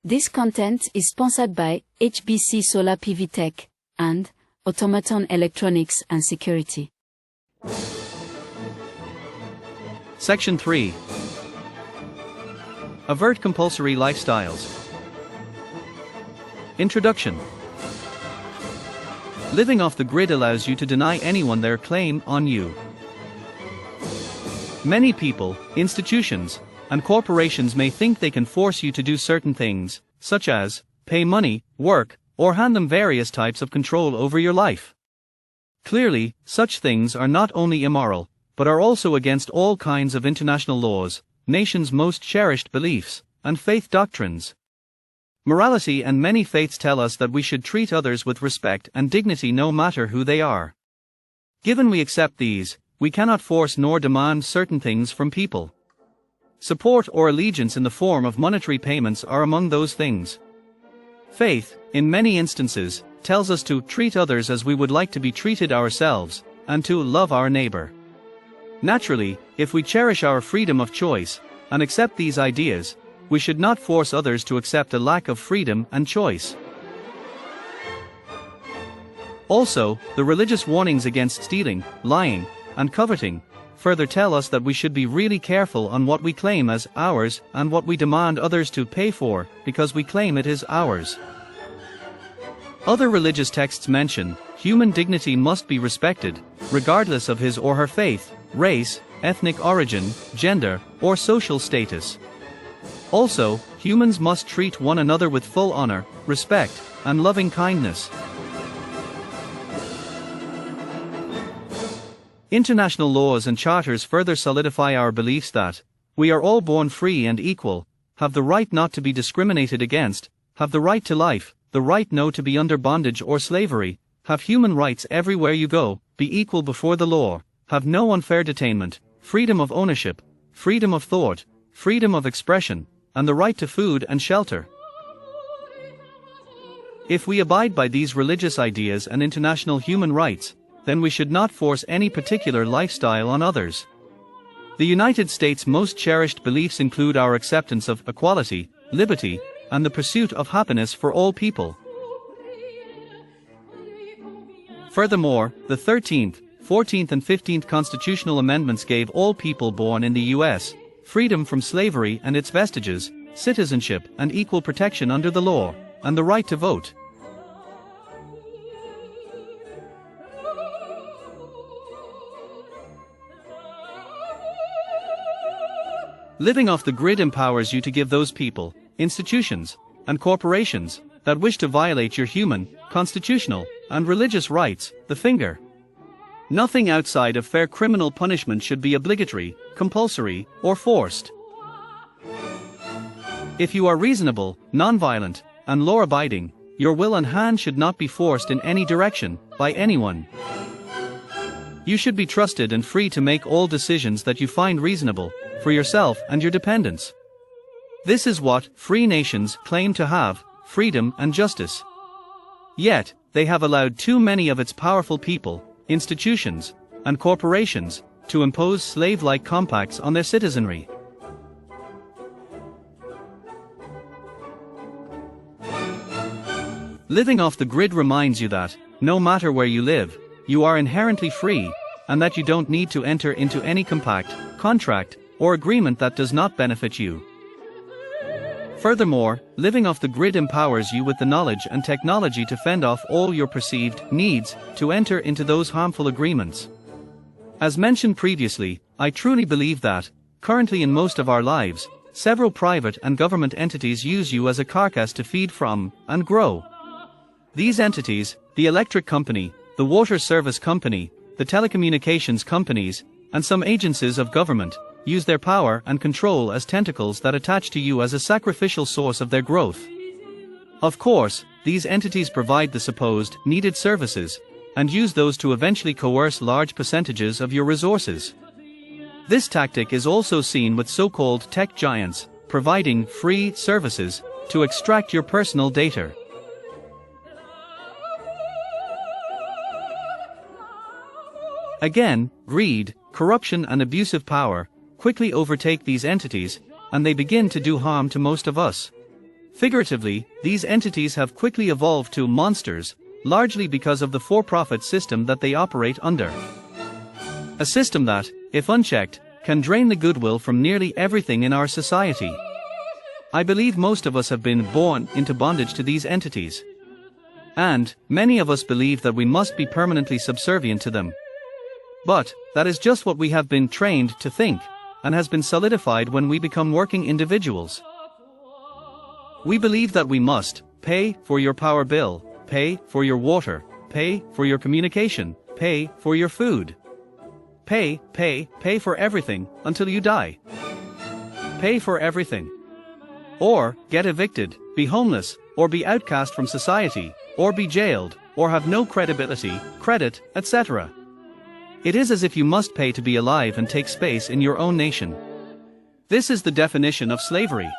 This content is sponsored by HBC Solar PV Tech and Automaton Electronics and Security. Section 3. Avert compulsory lifestyles. Introduction. Living off the grid allows you to deny anyone their claim on you. Many people, institutions, and corporations may think they can force you to do certain things, such as pay money, work, or hand them various types of control over your life. Clearly, such things are not only immoral, but are also against all kinds of international laws, nations' most cherished beliefs, and faith doctrines. Morality and many faiths tell us that we should treat others with respect and dignity no matter who they are. Given we accept these, we cannot force nor demand certain things from people. Support or allegiance in the form of monetary payments are among those things. Faith, in many instances, tells us to treat others as we would like to be treated ourselves, and to love our neighbor. Naturally, if we cherish our freedom of choice, and accept these ideas, we should not force others to accept a lack of freedom and choice. Also, the religious warnings against stealing, lying, and coveting further tell us that we should be really careful on what we claim as ours and what we demand others to pay for because we claim it is ours. Other religious texts mention human dignity must be respected, regardless of his or her faith, race, ethnic origin, gender, or social status. Also, humans must treat one another with full honor, respect, and loving kindness. International laws and charters further solidify our beliefs that we are all born free and equal, have the right not to be discriminated against, have the right to life, the right not to be under bondage or slavery, have human rights everywhere you go, be equal before the law, have no unfair detainment, freedom of ownership, freedom of thought, freedom of expression, and the right to food and shelter. If we abide by these religious ideas and international human rights, then we should not force any particular lifestyle on others. The United States' most cherished beliefs include our acceptance of equality, liberty, and the pursuit of happiness for all people. Furthermore, the 13th, 14th and 15th constitutional amendments gave all people born in the U.S. freedom from slavery and its vestiges, citizenship and equal protection under the law, and the right to vote. Living off the grid empowers you to give those people, institutions, and corporations that wish to violate your human, constitutional, and religious rights the finger. Nothing outside of fair criminal punishment should be obligatory, compulsory, or forced. If you are reasonable, non-violent, and law-abiding, your will and hand should not be forced in any direction by anyone. You should be trusted and free to make all decisions that you find reasonable for yourself and your dependents. This is what free nations claim to have, freedom and justice. Yet, they have allowed too many of its powerful people, institutions, and corporations to impose slave-like compacts on their citizenry. Living off the grid reminds you that, no matter where you live, you are inherently free, and that you don't need to enter into any compact, contract, or agreement that does not benefit you. Furthermore, living off the grid empowers you with the knowledge and technology to fend off all your perceived needs to enter into those harmful agreements. As mentioned previously, I truly believe that, currently in most of our lives, several private and government entities use you as a carcass to feed from and grow. These entities, the electric company, the water service company, the telecommunications companies, and some agencies of government, use their power and control as tentacles that attach to you as a sacrificial source of their growth. Of course, these entities provide the supposed needed services, and use those to eventually coerce large percentages of your resources. This tactic is also seen with so-called tech giants, providing free services to extract your personal data. Again, greed, corruption and abusive power quickly overtake these entities, and they begin to do harm to most of us. Figuratively, these entities have quickly evolved to monsters, largely because of the for-profit system that they operate under. A system that, if unchecked, can drain the goodwill from nearly everything in our society. I believe most of us have been born into bondage to these entities. And many of us believe that we must be permanently subservient to them. But that is just what we have been trained to think, and has been solidified when we become working individuals. We believe that we must pay for your power bill, pay for your water, pay for your communication, pay for your food. Pay for everything until you die. Pay for everything. Or get evicted, be homeless, or be outcast from society, or be jailed, or have no credibility, credit, etc. It is as if you must pay to be alive and take space in your own nation. This is the definition of slavery.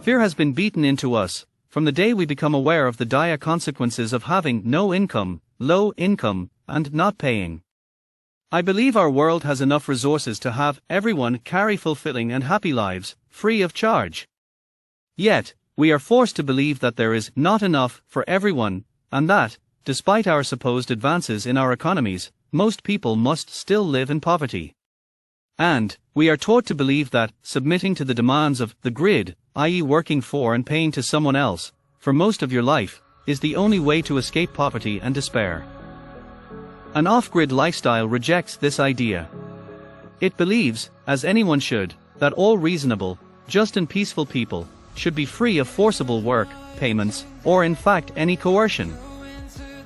Fear has been beaten into us, from the day we become aware of the dire consequences of having no income, low income, and not paying. I believe our world has enough resources to have everyone carry fulfilling and happy lives, free of charge. Yet, we are forced to believe that there is not enough for everyone, and that, despite our supposed advances in our economies, most people must still live in poverty. And we are taught to believe that submitting to the demands of the grid, i.e. working for and paying to someone else, for most of your life, is the only way to escape poverty and despair. An off-grid lifestyle rejects this idea. It believes, as anyone should, that all reasonable, just and peaceful people should be free of forcible work, payments, or in fact any coercion.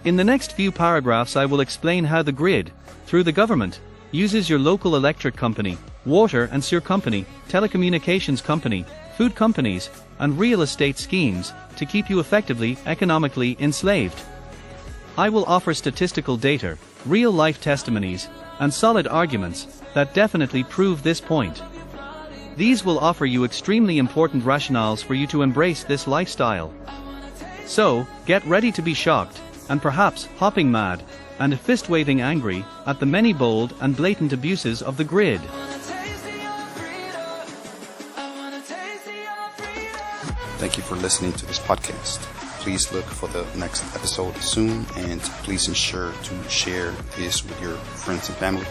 In the next few paragraphs I will explain how the grid, through the government, uses your local electric company, water and sewer company, telecommunications company, food companies, and real estate schemes to keep you effectively economically enslaved. I will offer statistical data, real-life testimonies, and solid arguments that definitely prove this point. These will offer you extremely important rationales for you to embrace this lifestyle. So, get ready to be shocked, and perhaps hopping mad, and fist-waving angry at the many bold and blatant abuses of the grid. Thank you for listening to this podcast. Please look for the next episode soon, and please ensure to share this with your friends and family.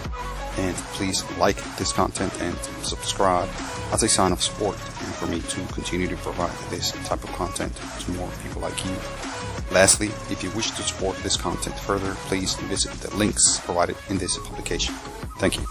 And please like this content and subscribe as a sign of support and for me to continue to provide this type of content to more people like you. Lastly, if you wish to support this content further, please visit the links provided in this publication. Thank you.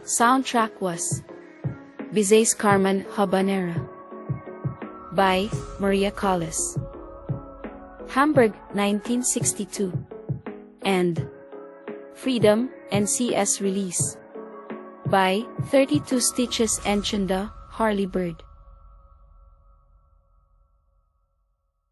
Soundtrack was Bizet's Carmen, Habanera. by Maria Callas. Hamburg, 1962. And Freedom, NCS release. By 32 Stitches and CHENDA, Harley Bird.